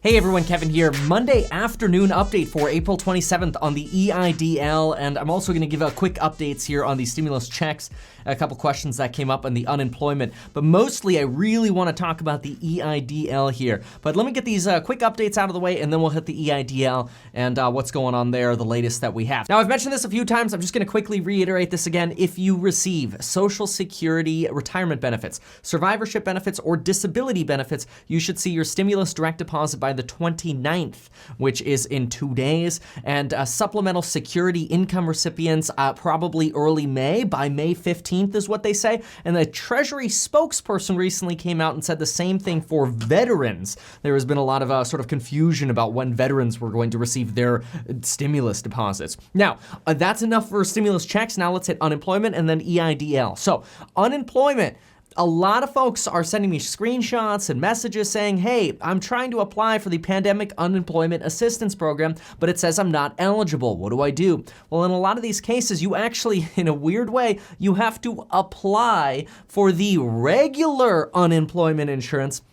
Hey everyone, Kevin here. Monday afternoon update for April 27th on the EIDL, and I'm also going to give a quick updates here on the stimulus checks, a couple questions that came up on the unemployment, but mostly I really want to talk about the EIDL here. But let me get these quick updates out of the way, and then we'll hit the EIDL and what's going on there, the latest that we have. Now, I've mentioned this a few times. I'm just going to quickly reiterate this again. If you receive Social Security retirement benefits, survivorship benefits, or disability benefits, you should see your stimulus direct deposit by the 29th, which is in 2 days, and Supplemental Security Income recipients probably early May, by May 15th is what they say. And the Treasury spokesperson recently came out and said the same thing for veterans. There has been a lot of sort of confusion about when veterans were going to receive their stimulus deposits. Now, that's enough for stimulus checks. Now let's hit unemployment and then EIDL. So unemployment. A lot of folks are sending me screenshots and messages saying, hey, I'm trying to apply for the Pandemic Unemployment Assistance Program, but it says I'm not eligible. What do I do? Well, in a lot of these cases, you actually, in a weird way, you have to apply for the regular unemployment insurance,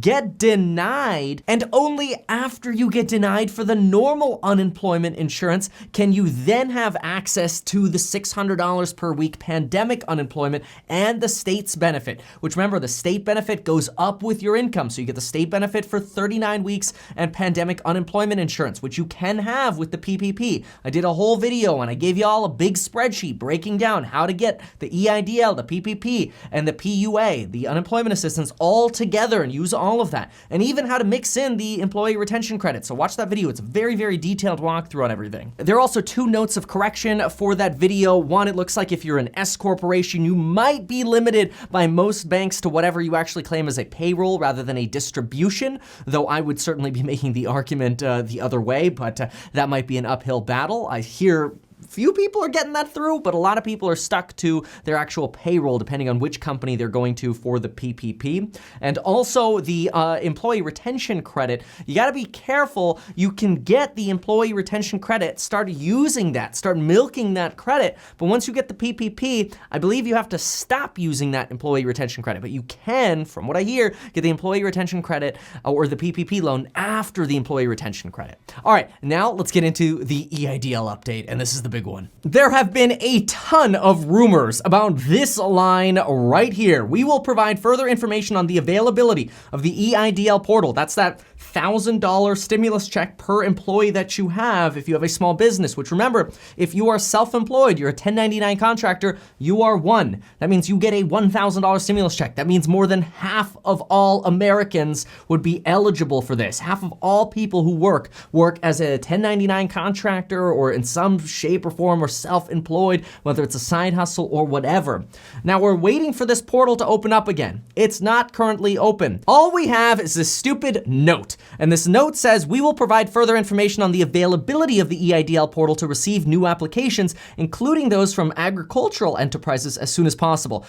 get denied, and only after you get denied for the normal unemployment insurance can you then have access to the $600 per week pandemic unemployment and the state's benefit, which, remember, the state benefit goes up with your income. So you get the state benefit for 39 weeks and pandemic unemployment insurance, which you can have with the PPP. I did a whole video and I gave you all a big spreadsheet breaking down how to get the EIDL, the PPP, and the PUA, the unemployment assistance, all together and use all of that, and even how to mix in the employee retention credit. So watch that video. It's a very, very detailed walkthrough on everything. There are also 2 notes of correction for that video. One, it looks like if you're an S corporation, you might be limited by most banks to whatever you actually claim as a payroll rather than a distribution, though I would certainly be making the argument the other way, but that might be an uphill battle. I hear few people are getting that through, but a lot of people are stuck to their actual payroll depending on which company they're going to for the PPP. And also the employee retention credit, you gotta be careful. You can get the employee retention credit, start using that, start milking that credit, but once you get the PPP, I believe you have to stop using that employee retention credit, but you can, from what I hear, get the employee retention credit or the PPP loan after the employee retention credit. All right, now let's get into the EIDL update, and this is the big one. There have been a ton of rumors about this line right here. We will provide further information on the availability of the EIDL portal. That's that $1,000 stimulus check per employee that you have if you have a small business, which, remember, if you are self-employed, you're a 1099 contractor, you are one. That means you get a $1,000 stimulus check. That means more than half of all Americans would be eligible for this. Half of all people who work as a 1099 contractor or in some shape or form or self-employed, whether it's a side hustle or whatever. Now we're waiting for this portal to open up again. It's not currently open. All we have is this stupid note. And this note says, we will provide further information on the availability of the EIDL portal to receive new applications, including those from agricultural enterprises, as soon as possible.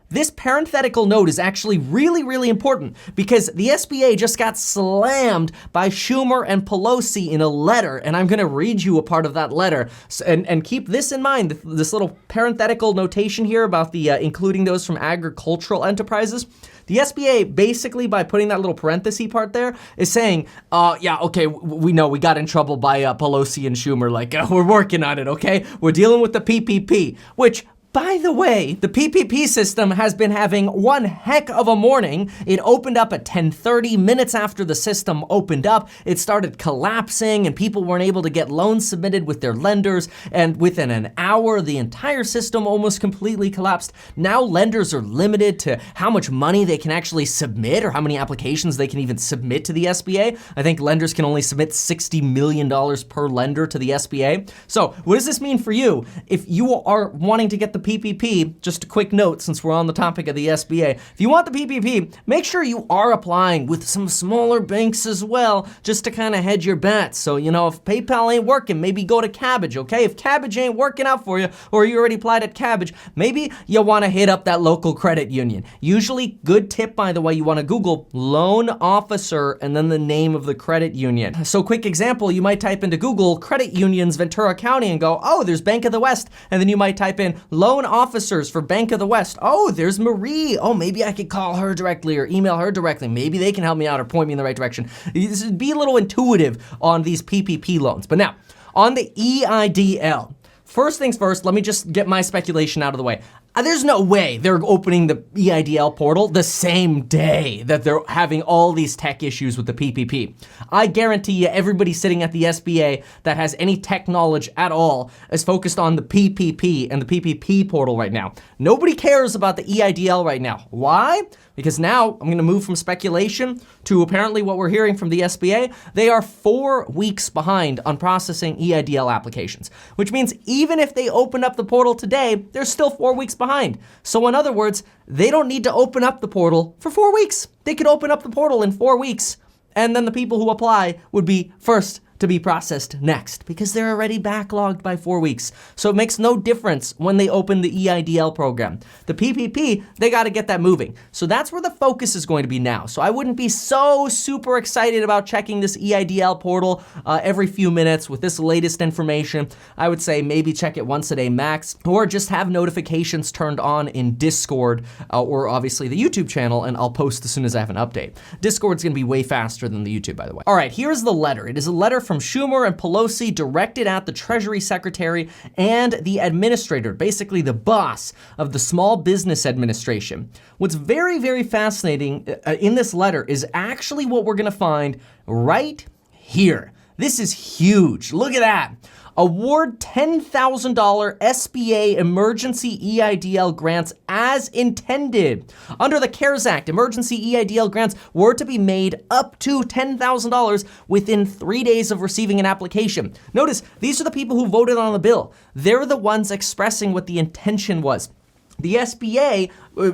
This parenthetical note is actually really, really important because the SBA just got slammed by Schumer and Pelosi in a letter, and I'm gonna read you a part of that letter. And keep this in mind, this little parenthetical notation here about the including those from agricultural enterprises. The SBA, basically, by putting that little parenthesis part there, is saying, yeah, okay, we know we got in trouble by Pelosi and Schumer, we're working on it, okay? We're dealing with the PPP, which, by the way, the PPP system has been having one heck of a morning. It opened up at 10:30 minutes after the system opened up. It started collapsing and people weren't able to get loans submitted with their lenders. And within an hour, the entire system almost completely collapsed. Now lenders are limited to how much money they can actually submit or how many applications they can even submit to the SBA. I think lenders can only submit $60 million per lender to the SBA. So what does this mean for you? If you are wanting to get the PPP, just a quick note since we're on the topic of the SBA, if you want the PPP, make sure you are applying with some smaller banks as well, just to kind of hedge your bets. So, if PayPal ain't working, maybe go to Cabbage, okay? If Cabbage ain't working out for you, or you already applied at Cabbage, maybe you want to hit up that local credit union. Usually, good tip, by the way, you want to Google loan officer and then the name of the credit union. So quick example, you might type into Google credit unions Ventura County and go, oh, there's Bank of the West, and then you might type in loan loan officers for Bank of the West. Oh, there's Marie. Oh, maybe I could call her directly or email her directly. Maybe they can help me out or point me in the right direction. Be a little intuitive on these PPP loans. But now, on the EIDL, first things first, let me just get my speculation out of the way. There's no way they're opening the EIDL portal the same day that they're having all these tech issues with the PPP. I guarantee you everybody sitting at the SBA that has any tech knowledge at all is focused on the PPP and the PPP portal right now. Nobody cares about the EIDL right now. Why? Because now I'm going to move from speculation to apparently what we're hearing from the SBA. They are 4 weeks behind on processing EIDL applications, which means even if they open up the portal today, they're still 4 weeks behind. So in other words, they don't need to open up the portal for 4 weeks. They could open up the portal in 4 weeks, and then the people who apply would be first to be processed next because they're already backlogged by 4 weeks. So it makes no difference when they open the EIDL program. The PPP, they got to get that moving. So that's where the focus is going to be now. So I wouldn't be so super excited about checking this EIDL portal every few minutes with this latest information. I would say maybe check it once a day max, or just have notifications turned on in Discord or obviously the YouTube channel, and I'll post as soon as I have an update. Discord's going to be way faster than the YouTube, by the way. All right, here's the letter. It is a letter from Schumer and Pelosi directed at the Treasury Secretary and the administrator, basically the boss of the Small Business Administration. What's very, very fascinating in this letter is actually what we're going to find right here. This is huge. Look at that. Award $10,000 SBA emergency EIDL grants as intended. Under the CARES Act, emergency EIDL grants were to be made up to $10,000 within 3 days of receiving an application. Notice, these are the people who voted on the bill. They're the ones expressing what the intention was. The SBA,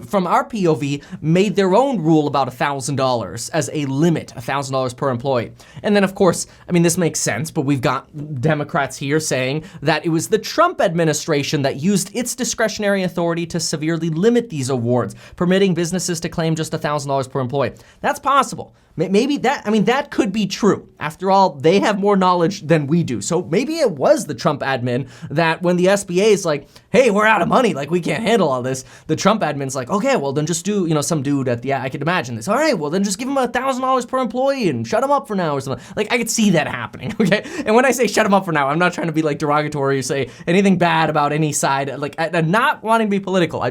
from our POV, made their own rule about $1,000 as a limit, $1,000 per employee. And then, of course, I mean, this makes sense, but we've got Democrats here saying that it was the Trump administration that used its discretionary authority to severely limit these awards, permitting businesses to claim just $1,000 per employee. That's possible. Maybe that could be true. After all, they have more knowledge than we do. So maybe it was the Trump admin that when the SBA is like, hey, we're out of money, like we can't handle all this, the Trump admin's like, okay, well then just do, some dude at the, I could imagine this. All right, well then just give him $1,000 per employee and shut him up for now or something. Like I could see that happening, okay? And when I say shut him up for now, I'm not trying to be like derogatory or say anything bad about any side. Like I'm not wanting to be political.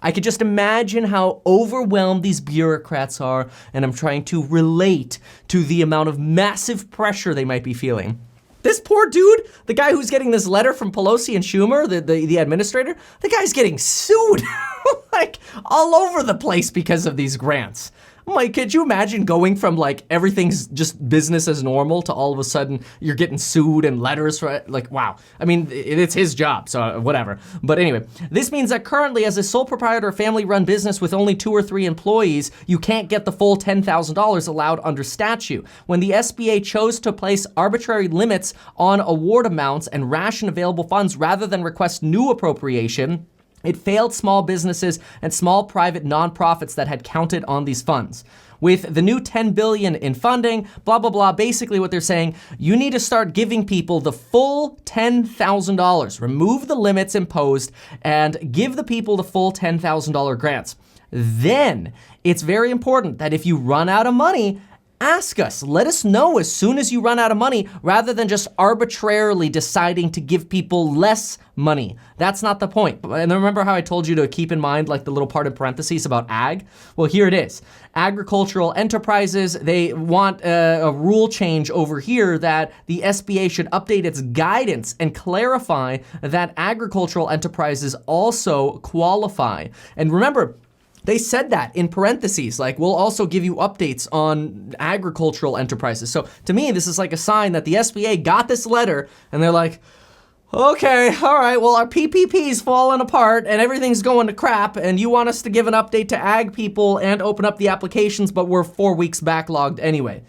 I could just imagine how overwhelmed these bureaucrats are, and I'm trying to relate to the amount of massive pressure they might be feeling. This poor dude, the guy who's getting this letter from Pelosi and Schumer, the administrator, the guy's getting sued like all over the place because of these grants. I'm like, could you imagine going from like everything's just business as normal to all of a sudden you're getting sued and letters for it? Like, wow. I mean, it's his job, so whatever. But anyway, this means that currently as a sole proprietor family-run business with only 2 or 3 employees, you can't get the full $10,000 allowed under statute. When the SBA chose to place arbitrary limits on award amounts and ration available funds rather than request new appropriation, it failed small businesses and small private nonprofits that had counted on these funds. With the new $10 billion in funding, blah, blah, blah, basically what they're saying, you need to start giving people the full $10,000. Remove the limits imposed and give the people the full $10,000 grants. Then it's very important that if you run out of money, ask us. Let us know as soon as you run out of money rather than just arbitrarily deciding to give people less money. That's not the point. And remember how I told you to keep in mind like the little part in parentheses about ag? Well, here it is. Agricultural enterprises, they want a rule change over here that the SBA should update its guidance and clarify that agricultural enterprises also qualify. And remember, they said that in parentheses, like we'll also give you updates on agricultural enterprises. So to me, this is like a sign that the SBA got this letter and they're like, okay, all right, well, our PPP's falling apart and everything's going to crap and you want us to give an update to ag people and open up the applications, but we're 4 weeks backlogged anyway.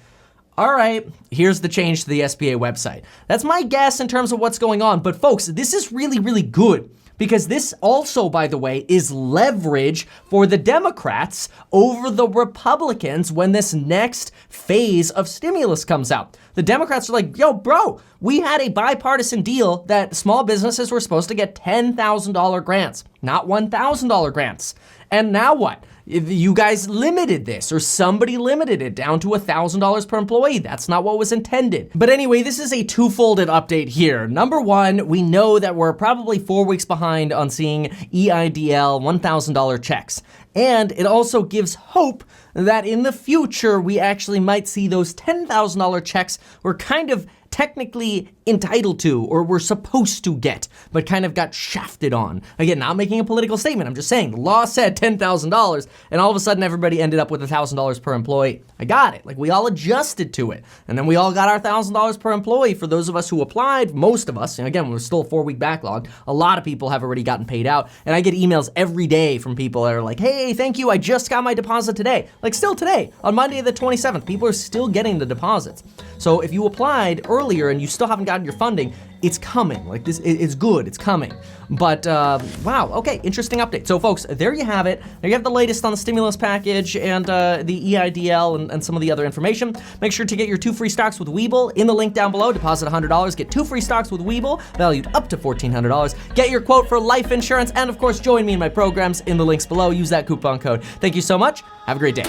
All right, here's the change to the SBA website. That's my guess in terms of what's going on. But folks, this is really, really good because this also, by the way, is leverage for the Democrats over the Republicans when this next phase of stimulus comes out. The Democrats are like, yo, bro, we had a bipartisan deal that small businesses were supposed to get $10,000 grants, not $1,000 grants. And now what? You guys limited this, or somebody limited it down to $1,000 per employee. That's not what was intended. But anyway, this is a two-folded update here. Number one, we know that we're probably 4 weeks behind on seeing EIDL $1,000 checks. And it also gives hope that in the future, we actually might see those $10,000 checks we're kind of technically entitled to, or we're supposed to get, but kind of got shafted on. Again, not making a political statement. I'm just saying the law said $10,000, and all of a sudden everybody ended up with $1,000 per employee. I got it. Like, we all adjusted to it. And then we all got our $1,000 per employee for those of us who applied, most of us. And again, we're still a 4-week backlog. A lot of people have already gotten paid out. And I get emails every day from people that are like, hey, thank you. I just got my deposit today. Like, still today, on Monday the 27th, people are still getting the deposits. So if you applied earlier and you still haven't gotten your funding, it's coming. Like, this, it's good, it's coming. But wow, okay, interesting update. So folks, there you have it. There you have the latest on the stimulus package and the EIDL and some of the other information. Make sure to get your 2 free stocks with Webull in the link down below. Deposit $100, get 2 free stocks with Webull, valued up to $1,400. Get your quote for life insurance, and of course, join me in my programs in the links below. Use that coupon code. Thank you so much. Have a great day.